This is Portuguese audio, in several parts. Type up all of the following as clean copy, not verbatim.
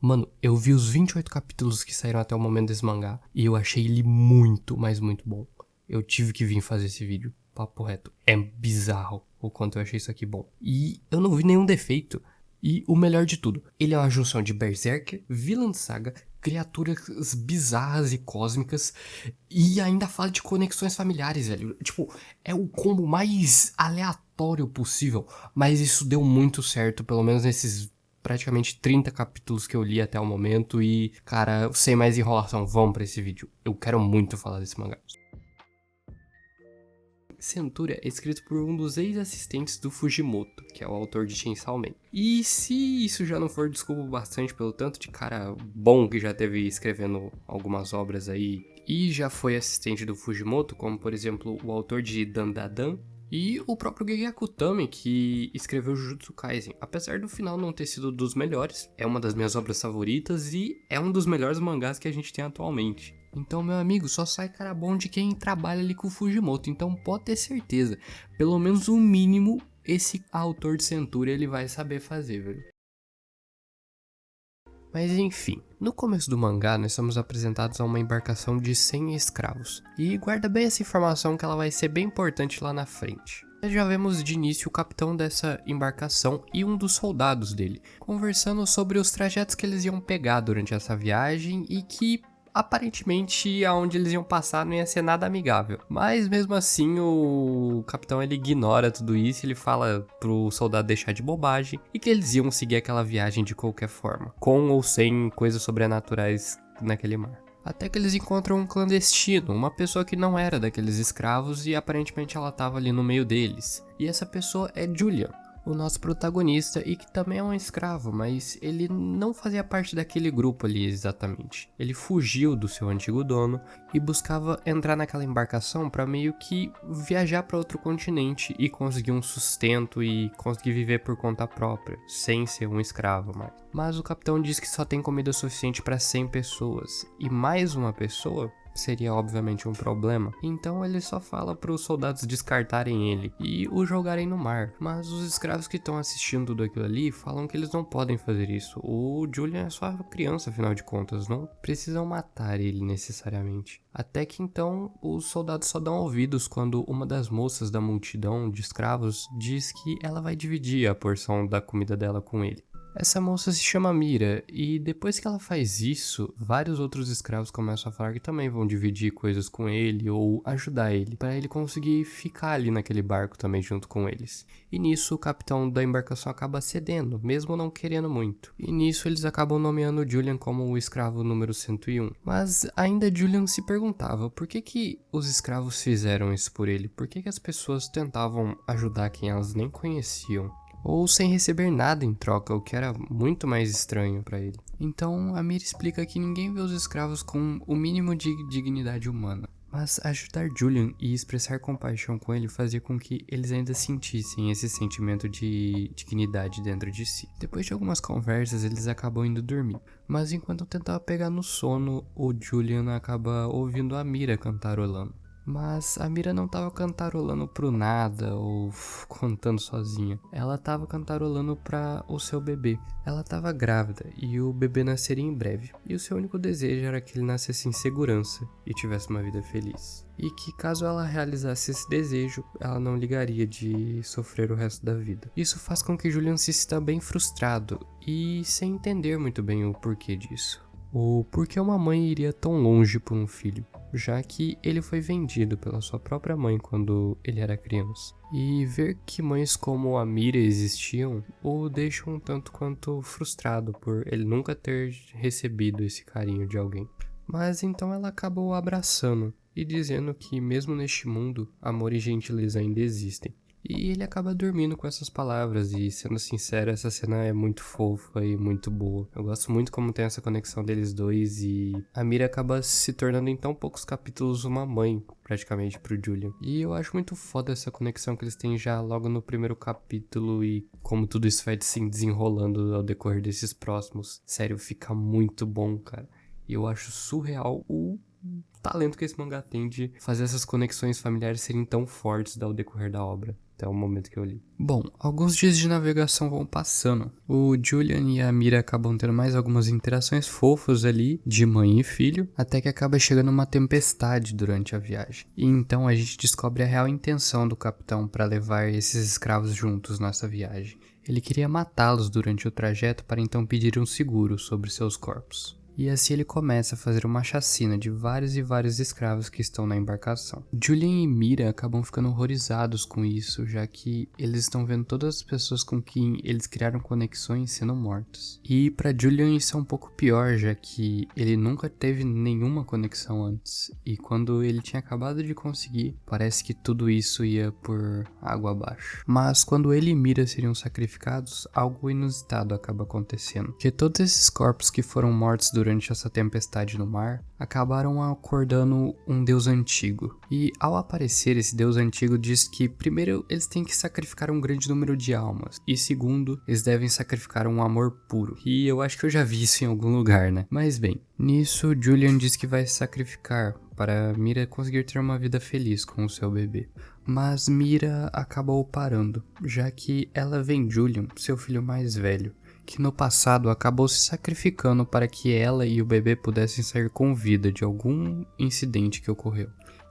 Mano, eu vi os 28 capítulos que saíram até o momento desse mangá e eu achei ele muito, mas muito bom. Eu tive que vir fazer esse vídeo, papo reto. É bizarro o quanto eu achei isso aqui bom. E eu não vi nenhum defeito. E o melhor de tudo, ele é uma junção de Berserker, Vinland Saga, criaturas bizarras e cósmicas e ainda fala de conexões familiares, velho. Tipo, é o combo mais aleatório possível, mas isso deu muito certo, pelo menos nesses praticamente 30 capítulos que eu li até o momento e, cara, sem mais enrolação, vamos pra esse vídeo. Eu quero muito falar desse mangá. Centúria é escrito por um dos ex-assistentes do Fujimoto, que é o autor de Chainsaw Man. E se isso já não for desculpa bastante pelo tanto de cara bom que já teve escrevendo algumas obras aí e já foi assistente do Fujimoto, como por exemplo o autor de Dandadan e o próprio Gege Akutami, que escreveu Jujutsu Kaisen. Apesar do final não ter sido dos melhores, é uma das minhas obras favoritas e é um dos melhores mangás que a gente tem atualmente. Então, meu amigo, só sai cara bom de quem trabalha ali com o Fujimoto. Então, pode ter certeza, pelo menos o mínimo, esse autor de Centúria ele vai saber fazer, velho. Mas enfim, no começo do mangá nós somos apresentados a uma embarcação de 100 escravos. E guarda bem essa informação que ela vai ser bem importante lá na frente. Nós já vemos de início o capitão dessa embarcação e um dos soldados dele, conversando sobre os trajetos que eles iam pegar durante essa viagem e que aparentemente aonde eles iam passar não ia ser nada amigável. Mas mesmo assim o capitão ele ignora tudo isso, ele fala pro soldado deixar de bobagem e que eles iam seguir aquela viagem de qualquer forma, com ou sem coisas sobrenaturais naquele mar. Até que eles encontram um clandestino, uma pessoa que não era daqueles escravos e aparentemente ela estava ali no meio deles. E essa pessoa é Julian, o nosso protagonista, e que também é um escravo, mas ele não fazia parte daquele grupo ali exatamente. Ele fugiu do seu antigo dono e buscava entrar naquela embarcação para meio que viajar para outro continente e conseguir um sustento e conseguir viver por conta própria, sem ser um escravo mais. Mas o capitão diz que só tem comida suficiente para 100 pessoas, e mais uma pessoa seria obviamente um problema, então ele só fala para os soldados descartarem ele e o jogarem no mar. Mas os escravos que estão assistindo tudo aquilo ali falam que eles não podem fazer isso. O Julian é só criança, afinal de contas, não precisam matar ele necessariamente. Até que então os soldados só dão ouvidos quando uma das moças da multidão de escravos diz que ela vai dividir a porção da comida dela com ele. Essa moça se chama Mira, e depois que ela faz isso, vários outros escravos começam a falar que também vão dividir coisas com ele ou ajudar ele, para ele conseguir ficar ali naquele barco também junto com eles. E nisso o capitão da embarcação acaba cedendo, mesmo não querendo muito. E nisso eles acabam nomeando o Julian como o escravo número 101. Mas ainda Julian se perguntava por que os escravos fizeram isso por ele, por que as pessoas tentavam ajudar quem elas nem conheciam, ou sem receber nada em troca, o que era muito mais estranho para ele. Então a Mira explica que ninguém vê os escravos com o mínimo de dignidade humana, mas ajudar Julian e expressar compaixão com ele fazia com que eles ainda sentissem esse sentimento de dignidade dentro de si. Depois de algumas conversas, eles acabam indo dormir, mas enquanto tentava pegar no sono, o Julian acaba ouvindo a Mira cantarolando. Mas a Mira não tava cantarolando pro nada ou contando sozinha. Ela tava cantarolando pra o seu bebê. Ela tava grávida e o bebê nasceria em breve. E o seu único desejo era que ele nascesse em segurança e tivesse uma vida feliz. E que caso ela realizasse esse desejo, ela não ligaria de sofrer o resto da vida. Isso faz com que Julian se sinta bem frustrado e sem entender muito bem o porquê disso. O porquê uma mãe iria tão longe por um filho, já que ele foi vendido pela sua própria mãe quando ele era criança. E ver que mães como a Mira existiam o deixa um tanto quanto frustrado por ele nunca ter recebido esse carinho de alguém. Mas então ela acabou abraçando e dizendo que mesmo neste mundo, amor e gentileza ainda existem. E ele acaba dormindo com essas palavras e, sendo sincero, essa cena é muito fofa e muito boa. Eu gosto muito como tem essa conexão deles dois e a Mira acaba se tornando em tão poucos capítulos uma mãe, praticamente, pro Julian. E eu acho muito foda essa conexão que eles têm já logo no primeiro capítulo e como tudo isso vai se desenrolando ao decorrer desses próximos. Sério, fica muito bom, cara. E eu acho surreal o talento que esse mangá tem de fazer essas conexões familiares serem tão fortes ao decorrer da obra. até o momento que eu li. Bom, alguns dias de navegação vão passando. O Julian e a Mira acabam tendo mais algumas interações fofas ali, de mãe e filho, até que acaba chegando uma tempestade durante a viagem. E então a gente descobre a real intenção do capitão para levar esses escravos juntos nessa viagem. Ele queria matá-los durante o trajeto para então pedir um seguro sobre seus corpos. E assim ele começa a fazer uma chacina de vários e vários escravos que estão na embarcação. Julian e Mira acabam ficando horrorizados com isso, já que eles estão vendo todas as pessoas com quem eles criaram conexões sendo mortas. E para Julian isso é um pouco pior, já que ele nunca teve nenhuma conexão antes. E quando ele tinha acabado de conseguir, parece que tudo isso ia por água abaixo. Mas quando ele e Mira seriam sacrificados, algo inusitado acaba acontecendo. Que todos esses corpos que foram mortos durante essa tempestade no mar, acabaram acordando um deus antigo. E ao aparecer, esse deus antigo diz que primeiro eles têm que sacrificar um grande número de almas, e segundo, eles devem sacrificar um amor puro. E eu acho que eu já vi isso em algum lugar, né? Mas bem, nisso Julian diz que vai se sacrificar para Mira conseguir ter uma vida feliz com o seu bebê. Mas Mira acabou parando, já que ela vê em Julian, seu filho mais velho, que no passado acabou se sacrificando para que ela e o bebê pudessem sair com vida de algum incidente que ocorreu.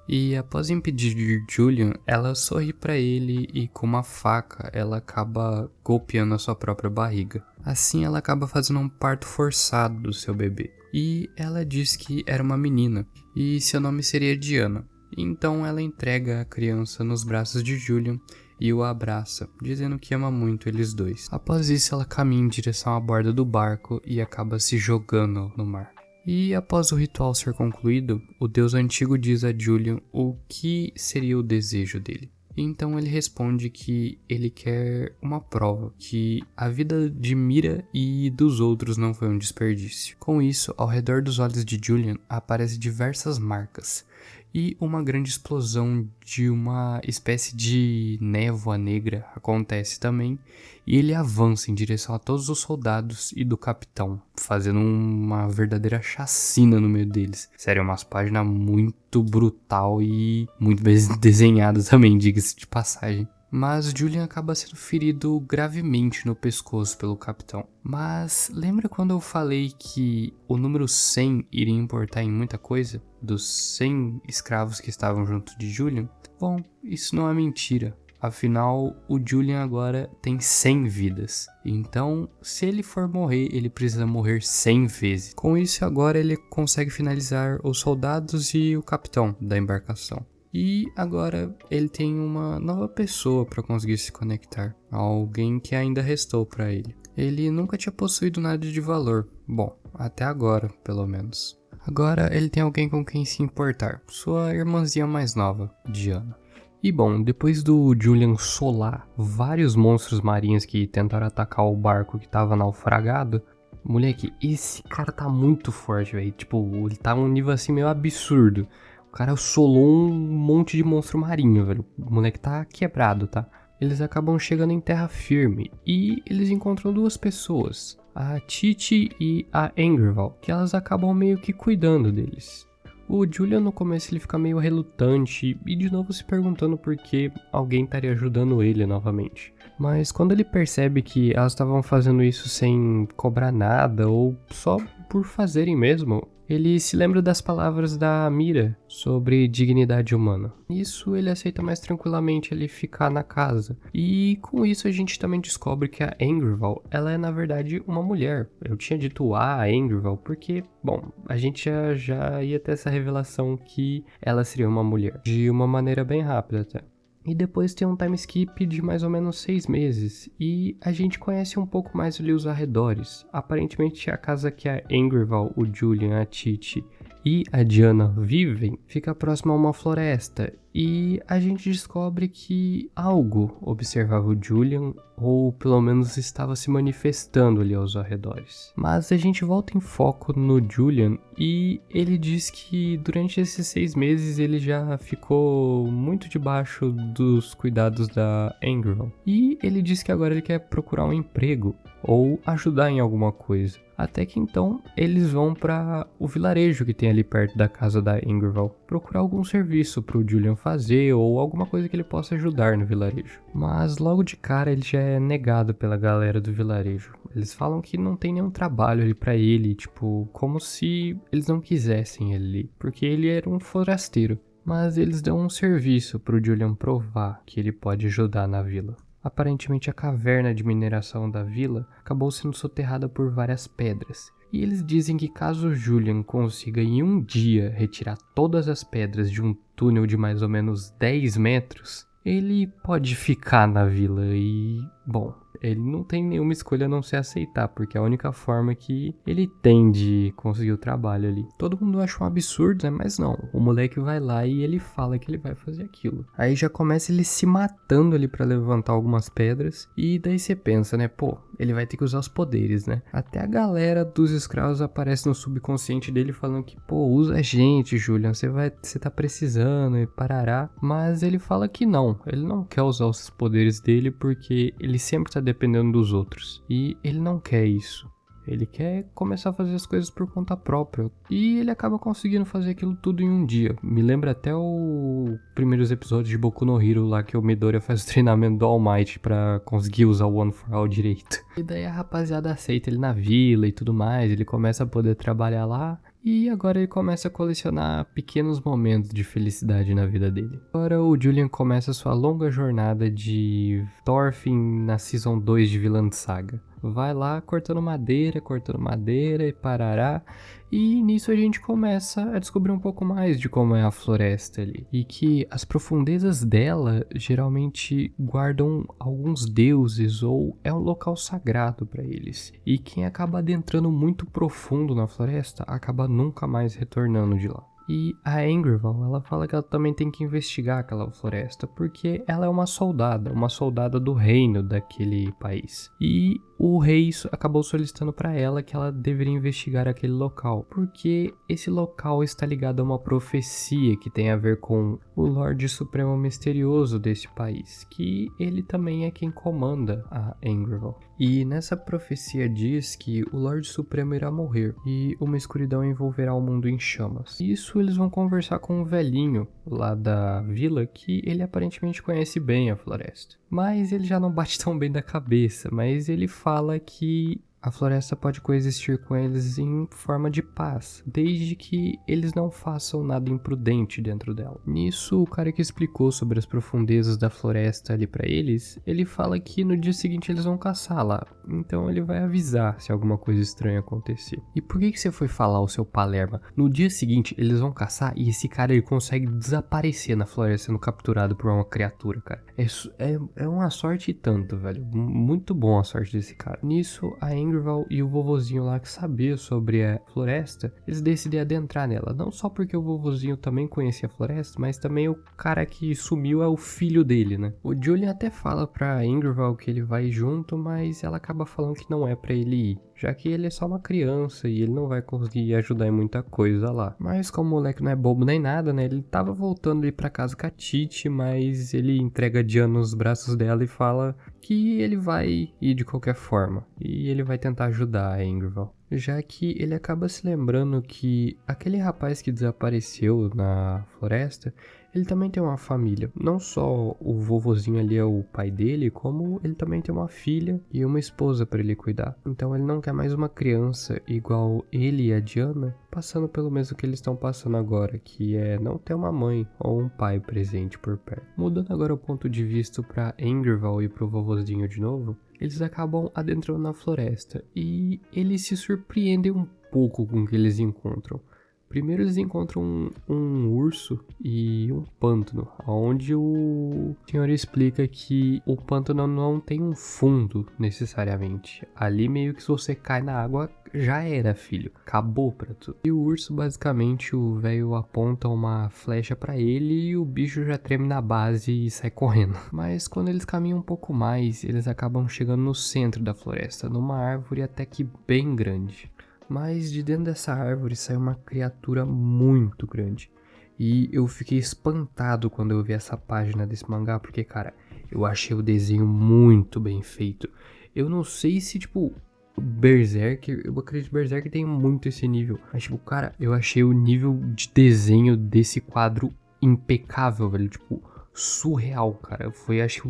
E após impedir Julian, ela sorri para ele e com uma faca ela acaba golpeando a sua própria barriga. Assim ela acaba fazendo um parto forçado do seu bebê. E ela diz que era uma menina e seu nome seria Diana. Então ela entrega a criança nos braços de Julian e o abraça, dizendo que ama muito eles dois. Após isso, ela caminha em direção à borda do barco e acaba se jogando no mar. E após o ritual ser concluído, o deus antigo diz a Julian o que seria o desejo dele. Então ele responde que ele quer uma prova, que a vida de Mira e dos outros não foi um desperdício. Com isso, ao redor dos olhos de Julian aparecem diversas marcas e uma grande explosão de uma espécie de névoa negra acontece também, e ele avança em direção a todos os soldados e do capitão, fazendo uma verdadeira chacina no meio deles. Sério, é umas páginas muito brutal e muito bem desenhada também, diga-se de passagem. Mas Julian acaba sendo ferido gravemente no pescoço pelo capitão. Mas lembra quando eu falei que o número 100 iria importar em muita coisa? Dos 100 escravos que estavam junto de Julian? Bom, isso não é mentira. Afinal, o Julian agora tem 100 vidas. Então, se ele for morrer, ele precisa morrer 100 vezes. Com isso, agora ele consegue finalizar os soldados e o capitão da embarcação. E agora ele tem uma nova pessoa para conseguir se conectar, alguém que ainda restou para ele. Ele nunca tinha possuído nada de valor, bom, até agora pelo menos. Agora ele tem alguém com quem se importar, sua irmãzinha mais nova, Diana. E bom, depois do Julian solar vários monstros marinhos que tentaram atacar o barco que estava naufragado, moleque, esse cara tá muito forte, velho, tipo, ele tá num nível assim meio absurdo. O cara solou um monte de monstro marinho, velho. O moleque tá quebrado, tá? Eles acabam chegando em terra firme e eles encontram duas pessoas, a Titi e a Angerval, que elas acabam meio que cuidando deles. O Julian no começo ele fica meio relutante e de novo se perguntando por que alguém estaria ajudando ele novamente. Mas quando ele percebe que elas estavam fazendo isso sem cobrar nada ou só por fazerem mesmo, ele se lembra das palavras da Mira sobre dignidade humana. Isso ele aceita mais tranquilamente ele ficar na casa. E com isso a gente também descobre que a Angerval, ela é na verdade uma mulher. Eu tinha dito a Angerval porque, bom, a gente já ia ter essa revelação que ela seria uma mulher. De uma maneira bem rápida até. E depois tem um time skip de mais ou menos 6 meses, e a gente conhece um pouco mais ali os arredores. Aparentemente a casa que a Angerval, o Julian, a Titi e a Diana vivem fica próxima a uma floresta, e a gente descobre que algo observava o Julian, ou pelo menos estava se manifestando ali aos arredores. Mas a gente volta em foco no Julian e ele diz que durante esses 6 meses ele já ficou muito debaixo dos cuidados da Angerval. E ele diz que agora ele quer procurar um emprego ou ajudar em alguma coisa. Até que então eles vão para o vilarejo que tem ali perto da casa da Ingrid procurar algum serviço pro Julian fazer ou alguma coisa que ele possa ajudar no vilarejo. Mas logo de cara ele já é negado pela galera do vilarejo. Eles falam que não tem nenhum trabalho ali pra ele, tipo, como se eles não quisessem ele ali, porque ele era um forasteiro. Mas eles dão um serviço pro Julian provar que ele pode ajudar na vila. Aparentemente a caverna de mineração da vila acabou sendo soterrada por várias pedras. E eles dizem que caso Julian consiga em um dia retirar todas as pedras de um túnel de mais ou menos 10 metros, ele pode ficar na vila e, bom, ele não tem nenhuma escolha a não se aceitar, porque é a única forma que ele tem de conseguir o trabalho ali. Todo mundo acha um absurdo, né? Mas não, o moleque vai lá e ele fala que ele vai fazer aquilo. Aí já começa ele se matando ali pra levantar algumas pedras, e daí você pensa, né? Pô, ele vai ter que usar os poderes, né? Até a galera dos escravos aparece no subconsciente dele falando que, pô, usa a gente, Julian, você tá precisando e parará. Mas ele fala que não, ele não quer usar os poderes dele porque ele sempre tá dependendo dos outros. E ele não quer isso. Ele quer começar a fazer as coisas por conta própria. E ele acaba conseguindo fazer aquilo tudo em um dia. Me lembra até os primeiros episódios de Boku no Hero lá que o Midoriya faz o treinamento do All Might pra conseguir usar o One for All direito. E daí a rapaziada aceita ele na vila e tudo mais. Ele começa a poder trabalhar lá. E agora ele começa a colecionar pequenos momentos de felicidade na vida dele. Agora o Julian começa sua longa jornada de Thorfinn na Season 2 de Vinland Saga. Vai lá cortando madeira e parará. E nisso a gente começa a descobrir um pouco mais de como é a floresta ali. E que as profundezas dela geralmente guardam alguns deuses ou é um local sagrado para eles. E quem acaba adentrando muito profundo na floresta acaba nunca mais retornando de lá. E a Angryval, ela fala que ela também tem que investigar aquela floresta, porque ela é uma soldada do reino daquele país. E o rei acabou solicitando para ela que ela deveria investigar aquele local, porque esse local está ligado a uma profecia que tem a ver com o Lorde Supremo Misterioso desse país, que ele também é quem comanda a Angryval. E nessa profecia diz que o Lorde Supremo irá morrer e uma escuridão envolverá o mundo em chamas. Isso eles vão conversar com um velhinho lá da vila que ele aparentemente conhece bem a floresta. Mas ele já não bate tão bem da cabeça, mas ele fala que a floresta pode coexistir com eles em forma de paz, desde que eles não façam nada imprudente dentro dela. Nisso, o cara que explicou sobre as profundezas da floresta ali pra eles, ele fala que no dia seguinte eles vão caçar lá, então ele vai avisar se alguma coisa estranha acontecer. E por que você foi falar ao seu Palerma? No dia seguinte eles vão caçar e esse cara ele consegue desaparecer na floresta sendo capturado por uma criatura, cara. É uma sorte e tanto, velho. Muito bom a sorte desse cara. Nisso, a Angryval e o vovozinho lá que sabia sobre a floresta, eles decidem adentrar nela. Não só porque o vovozinho também conhecia a floresta, mas também o cara que sumiu é o filho dele, né? O Julian até fala pra Angryval que ele vai junto, mas ela acaba falando que não é pra ele ir, já que ele é só uma criança e ele não vai conseguir ajudar em muita coisa lá. Mas como o moleque não é bobo nem nada, né? Ele tava voltando ali pra casa com a Titi, mas ele entrega a Diana nos braços dela e fala que ele vai ir de qualquer forma. E ele vai tentar ajudar a Angryval. Já que ele acaba se lembrando que aquele rapaz que desapareceu na floresta, ele também tem uma família. Não só o vovozinho ali é o pai dele, como ele também tem uma filha e uma esposa para ele cuidar. Então ele não quer mais uma criança igual ele e a Diana passando pelo mesmo que eles estão passando agora, que é não ter uma mãe ou um pai presente por perto. Mudando agora o ponto de vista para Angryval e pro vovozinho de novo, eles acabam adentrando na floresta e eles se surpreendem um pouco com o que eles encontram. Primeiro eles encontram um urso e um pântano, onde o senhor explica que o pântano não tem um fundo necessariamente. Ali meio que se você cai na água já era, filho, acabou pra tu. E o urso basicamente o velho aponta uma flecha pra ele e o bicho já treme na base e sai correndo. Mas quando eles caminham um pouco mais, eles acabam chegando no centro da floresta, numa árvore até que bem grande. Mas de dentro dessa árvore sai uma criatura muito grande. E eu fiquei espantado quando eu vi essa página desse mangá, porque, cara, eu achei o desenho muito bem feito. Eu não sei se, tipo, Berserk, eu acredito que Berserk tem muito esse nível. Mas, tipo, cara, eu achei o nível de desenho desse quadro impecável, velho. Tipo, surreal, cara. Foi, acho que,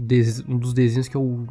um dos desenhos que eu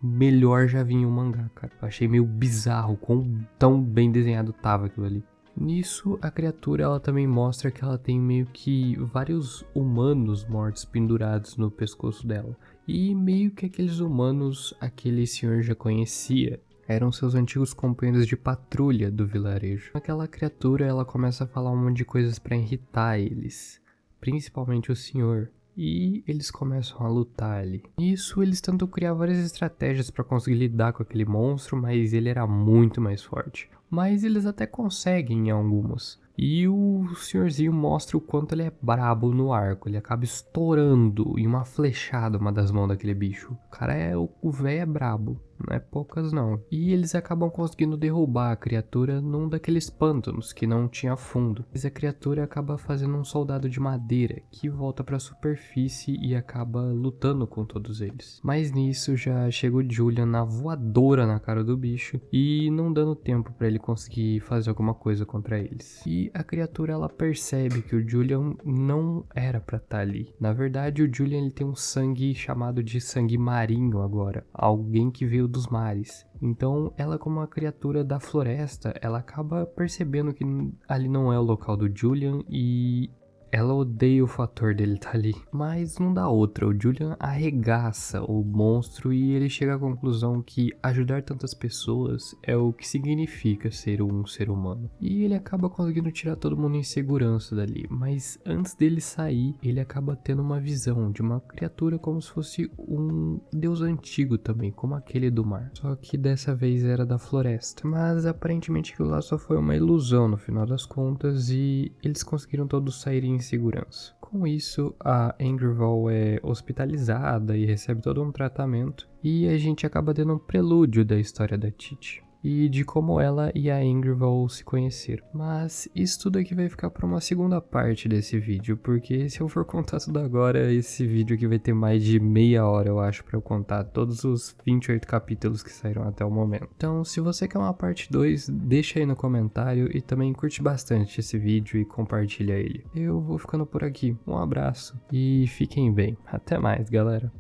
melhor já vi em um mangá, cara. Eu achei meio bizarro quão tão bem desenhado tava aquilo ali. Nisso, a criatura ela também mostra que ela tem meio que vários humanos mortos pendurados no pescoço dela. E meio que aqueles humanos aquele senhor já conhecia. Eram seus antigos companheiros de patrulha do vilarejo. Aquela criatura ela começa a falar um monte de coisas para irritar eles, principalmente o senhor. E eles começam a lutar ali. Nisso, eles tentam criar várias estratégias para conseguir lidar com aquele monstro, mas ele era muito mais forte. Mas eles até conseguem em algumas. E o senhorzinho mostra o quanto ele é brabo no arco. Ele acaba estourando em uma flechada uma das mãos daquele bicho. O cara é... O velho é brabo. Não é poucas não. E eles acabam conseguindo derrubar a criatura num daqueles pântanos que não tinha fundo. Mas a criatura acaba fazendo um soldado de madeira que volta pra superfície e acaba lutando com todos eles. Mas nisso já chega o Julian na voadora na cara do bicho e não dando tempo pra ele conseguir fazer alguma coisa contra eles. E a criatura ela percebe que o Julian não era pra estar ali. Na verdade o Julian ele tem um sangue chamado de sangue marinho agora. Alguém que veio dos mares. Então, ela como uma criatura da floresta, ela acaba percebendo que ali não é o local do Julian e ela odeia o fator dele estar ali. Mas não dá outra, o Julian arregaça o monstro e ele chega à conclusão que ajudar tantas pessoas é o que significa ser um ser humano. E ele acaba conseguindo tirar todo mundo em segurança dali, mas antes dele sair, ele acaba tendo uma visão de uma criatura como se fosse um deus antigo também, como aquele do mar. Só que dessa vez era da floresta. Mas aparentemente aquilo lá só foi uma ilusão no final das contas e eles conseguiram todos saírem em segurança. Com isso, a Angryval é hospitalizada e recebe todo um tratamento, e a gente acaba tendo um prelúdio da história da Titi e de como ela e a Angryval se conheceram. Mas isso tudo aqui vai ficar para uma segunda parte desse vídeo, porque se eu for contar tudo agora, esse vídeo aqui vai ter mais de meia hora, eu acho, para eu contar todos os 28 capítulos que saíram até o momento. Então, se você quer uma parte 2, deixa aí no comentário e também curte bastante esse vídeo e compartilha ele. Eu vou ficando por aqui, um abraço e fiquem bem. Até mais, galera.